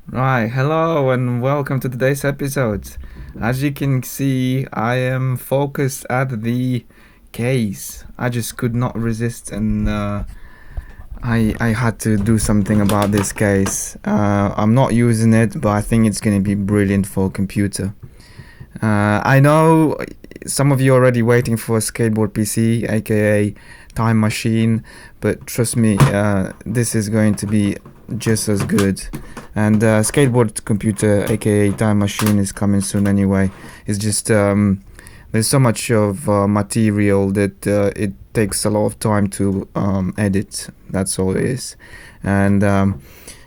Right, hello and welcome to today's episode. As you can see, I am focused at the case. I just could not resist and I had to do something about this case. I'm not using it, but I think it's going to be brilliant for a computer. I know some of you are already waiting for a skateboard PC, aka Time Machine, but trust me, this is going to be just as good. And skateboard computer, aka Time Machine, is coming soon anyway. It's just there's so much of material that it takes a lot of time to edit. That's all it is. And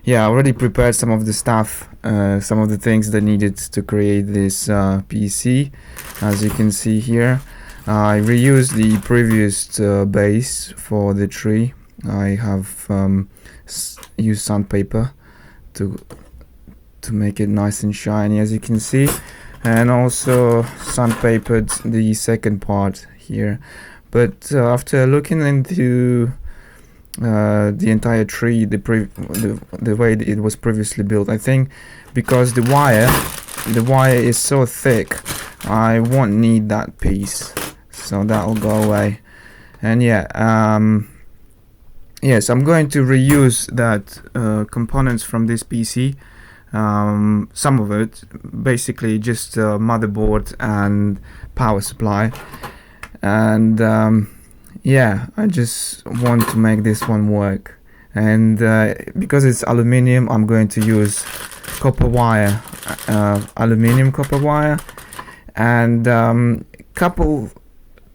yeah, I already prepared some of the stuff, some of the things that needed to create this PC. As you can see here, I reused the previous base for the tree. I have used sandpaper to make it nice and shiny, as you can see, and also sandpapered the second part here. But after looking into the entire tree, the way it was previously built, I think because the wire is so thick, I won't need that piece, so that'll go away. And yeah, yes, I'm going to reuse that components from this PC. Some of it, basically just motherboard and power supply, and yeah, I just want to make this one work. And because it's aluminium, I'm going to use copper wire, aluminium copper wire, and couple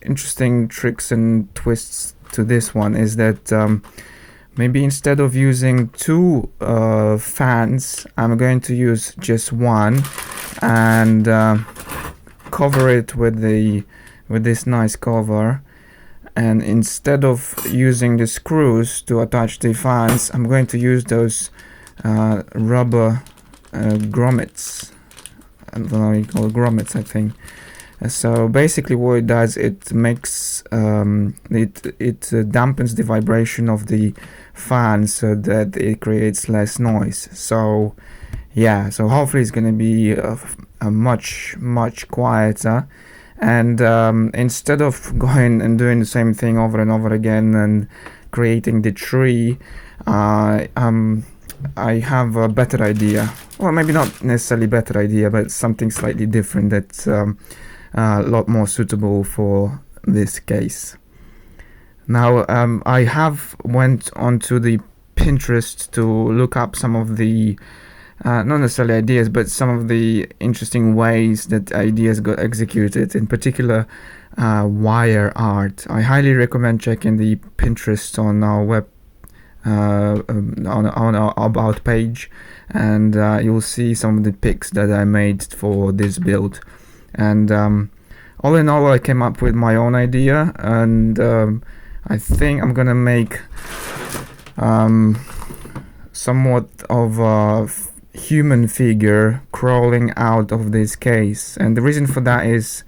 interesting tricks and twists to this one is that maybe instead of using two fans, I'm going to use just one and cover it with this nice cover. And instead of using the screws to attach the fans, I'm going to use those rubber grommets. I don't know how you call it, grommets, I think. So basically what it does, it makes it dampens the vibration of the fan so that it creates less noise. So yeah, so hopefully it's going to be a much quieter. And instead of going and doing the same thing over and over again and creating the tree, I have a better idea. Well, maybe not necessarily better idea, but something slightly different that's a lot more suitable for this case. Now, I have went onto the Pinterest to look up some of the not necessarily ideas, but some of the interesting ways that ideas got executed. In particular, wire art. I highly recommend checking the Pinterest on our web on our about page, and you'll see some of the pics that I made for this build. And all in all, I came up with my own idea, and I think I'm gonna make somewhat of a human figure crawling out of this case. And the reason for that is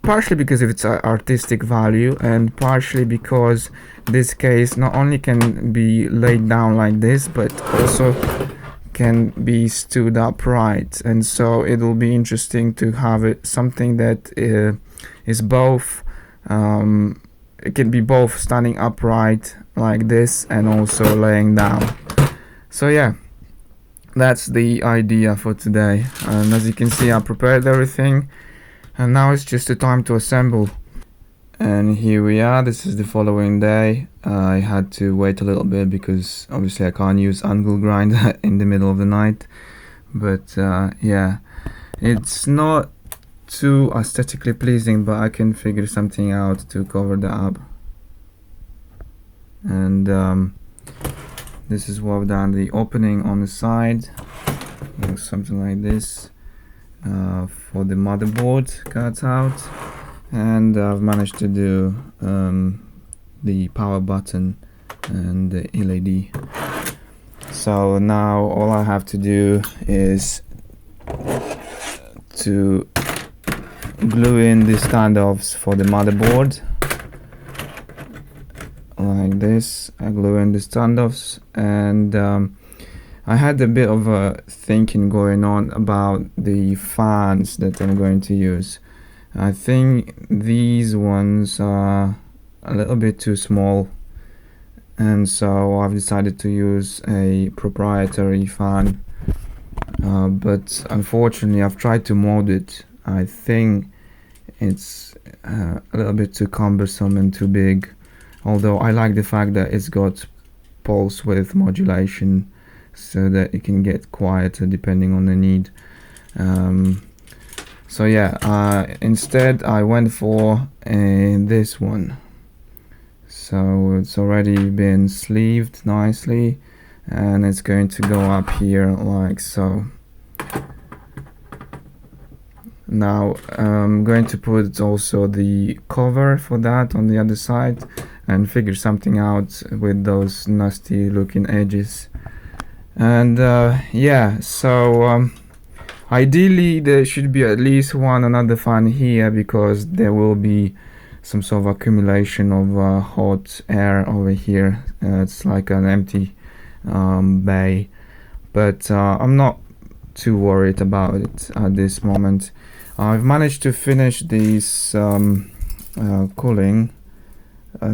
partially because of its artistic value, and partially because this case not only can be laid down like this, but also can be stood upright. And so it will be interesting to have it something that is both it can be both standing upright like this and also laying down. So yeah, that's the idea for today. And as you can see, I prepared everything, and now it's just the time to assemble. And here we are. This is the following day. I had to wait a little bit because obviously I can't use angle grind in the middle of the night. But yeah, it's not too aesthetically pleasing, but I can figure something out to cover that up. And this is what I've done. The opening on the side looks something like this for the motherboard cut out. And I've managed to do the power button and the LED. So now all I have to do is to glue in the standoffs for the motherboard like this. I glue in the standoffs, and I had a bit of a thinking going on about the fans that I'm going to use. I think these ones are a little bit too small, and so I've decided to use a proprietary fan. But unfortunately, I've tried to mod it. I think it's a little bit too cumbersome and too big. Although I like the fact that it's got pulse width modulation, so that it can get quieter depending on the need. So yeah, instead I went for this one. So it's already been sleeved nicely, and it's going to go up here like so. Now I'm going to put also the cover for that on the other side and figure something out with those nasty looking edges. And yeah, so ideally there should be at least another fan here, because there will be some sort of accumulation of hot air over here. It's like an empty bay, but I'm not too worried about it at this moment. I've managed to finish this cooling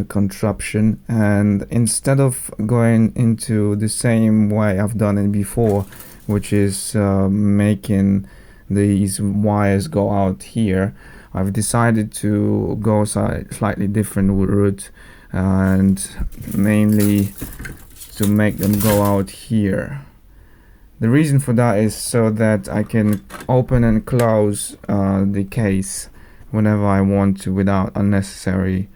contraption, and instead of going into the same way I've done it before, which is making these wires go out here, I've decided to go slightly different route, and mainly to make them go out here. The reason for that is so that I can open and close the case whenever I want to without unnecessary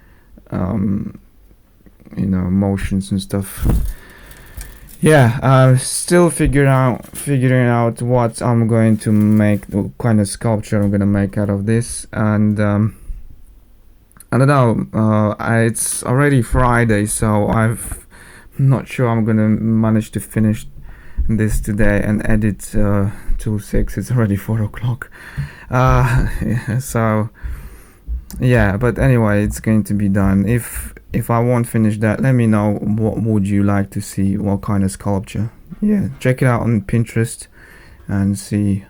motions and stuff. Yeah, I'm still figuring out what I'm going to make, what kind of sculpture I'm going to make out of this. And I don't know, it's already Friday, so I'm not sure I'm going to manage to finish this today and edit till 6. It's already 4 o'clock. Yeah, so yeah, but anyway, it's going to be done. If I won't finish that, let me know what would you like to see, what kind of sculpture. Yeah, check it out on Pinterest and see,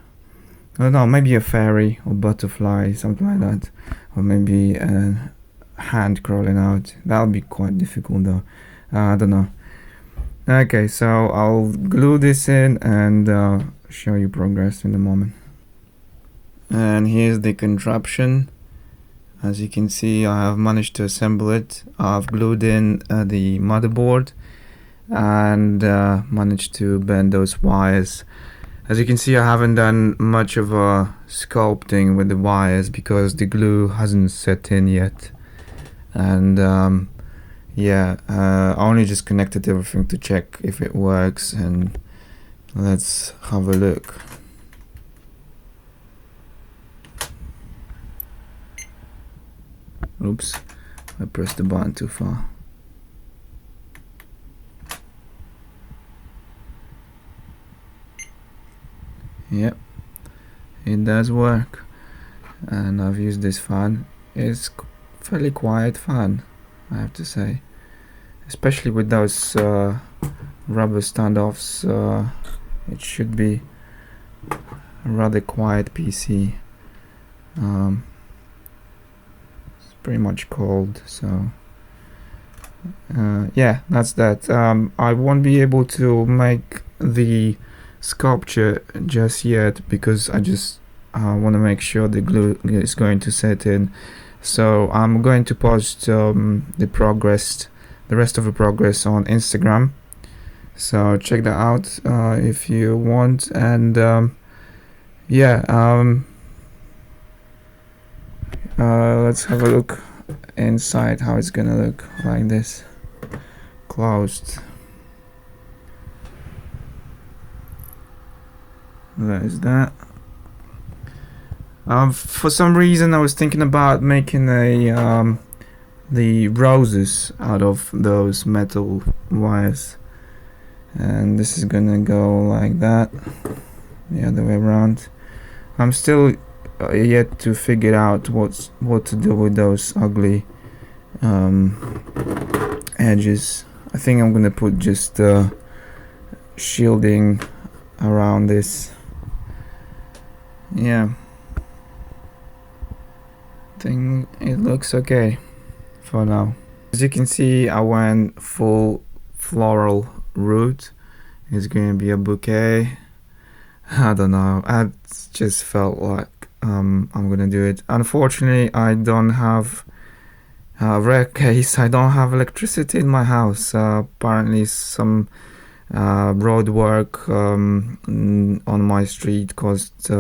I don't know, maybe a fairy or butterfly, something like that, or maybe a hand crawling out. That'll be quite difficult though. I don't know. Okay, so I'll glue this in and show you progress in a moment. And here's the contraption. As you can see, I have managed to assemble it. I've glued in the motherboard and managed to bend those wires. As you can see, I haven't done much of a sculpting with the wires because the glue hasn't set in yet. And yeah, I only just connected everything to check if it works, and let's have a look. Oops, I pressed the button too far. Yep, it does work, and I've used this fan. It's fairly quiet fan, I have to say, especially with those rubber standoffs. It should be a rather quiet PC. It's pretty much cold, so yeah, that's that. I won't be able to make the sculpture just yet because I just want to make sure the glue is going to set in. So I'm going to post the rest of the progress on Instagram. So check that out if you want. And yeah, let's have a look inside how it's gonna look like this closed. That is that. For some reason I was thinking about making the roses out of those metal wires, and this is gonna go like that, the other way around. I'm still yet to figure out what to do with those ugly edges. I think I'm gonna put just shielding around this. Yeah, I think it looks okay for now. As you can see, I went full floral route. It's going to be a bouquet. I don't know, I just felt like I'm gonna do it. Unfortunately, I don't have rare case. I don't have electricity in my house. Apparently some road work on my street caused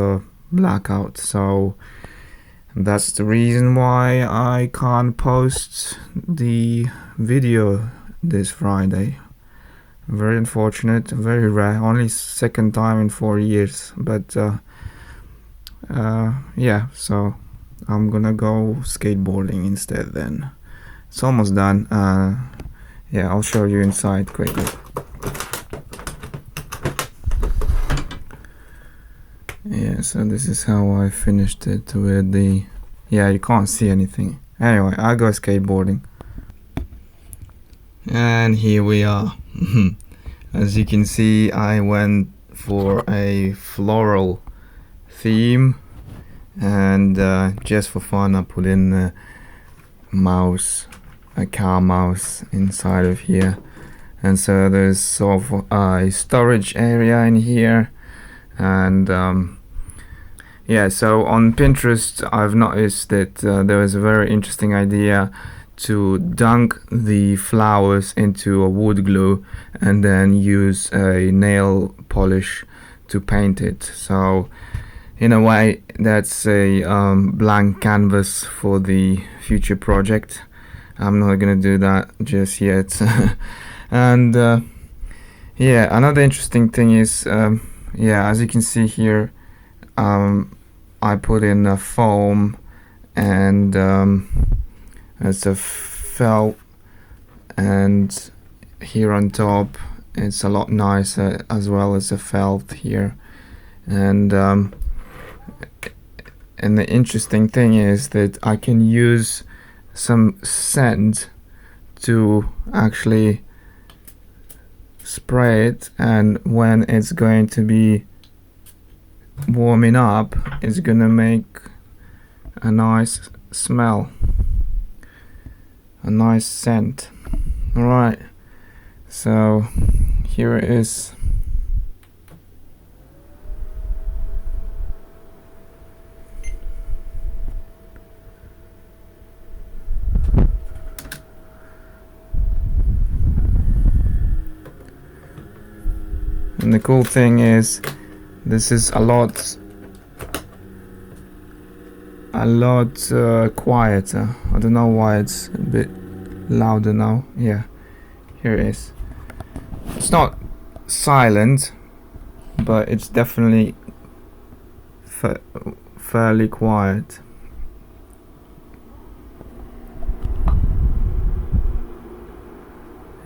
blackout, so that's the reason why I can't post the video this Friday. Very unfortunate, very rare, only second time in 4 years, but yeah, so I'm gonna go skateboarding instead then. It's almost done. Yeah, I'll show you inside quickly. Yeah, so this is how I finished it with the... Yeah, you can't see anything. Anyway, I go skateboarding. And here we are. As you can see, I went for a floral theme, and just for fun I put in a mouse, a car mouse inside of here, and so there's sort of a storage area in here. And yeah, so on Pinterest I've noticed that there was a very interesting idea to dunk the flowers into a wood glue and then use a nail polish to paint it. So in a way that's a blank canvas for the future project. I'm not gonna do that just yet. And yeah, another interesting thing is yeah, as you can see here, I put in a foam and it's a felt, and here on top it's a lot nicer as well as a felt here. And the interesting thing is that I can use some scent to actually spray it, and when it's going to be warming up, it's gonna make a nice smell, a nice scent. Alright, so here it is. And the cool thing is, this is a lot quieter. I don't know why it's a bit louder now. Yeah, here it is. It's not silent, but it's definitely fairly quiet.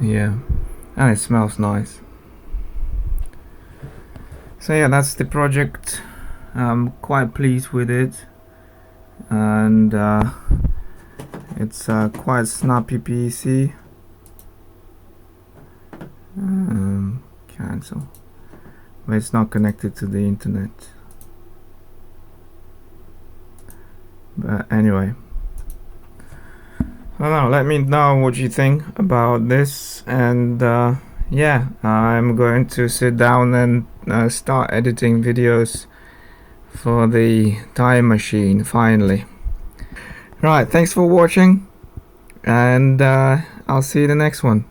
Yeah, and it smells nice. So yeah, that's the project. I'm quite pleased with it, and it's quite snappy PC. Cancel, but it's not connected to the internet. But anyway, I don't know, let me know what you think about this, and yeah, I'm going to sit down and start editing videos for the time machine finally. Right, thanks for watching, and I'll see you in the next one.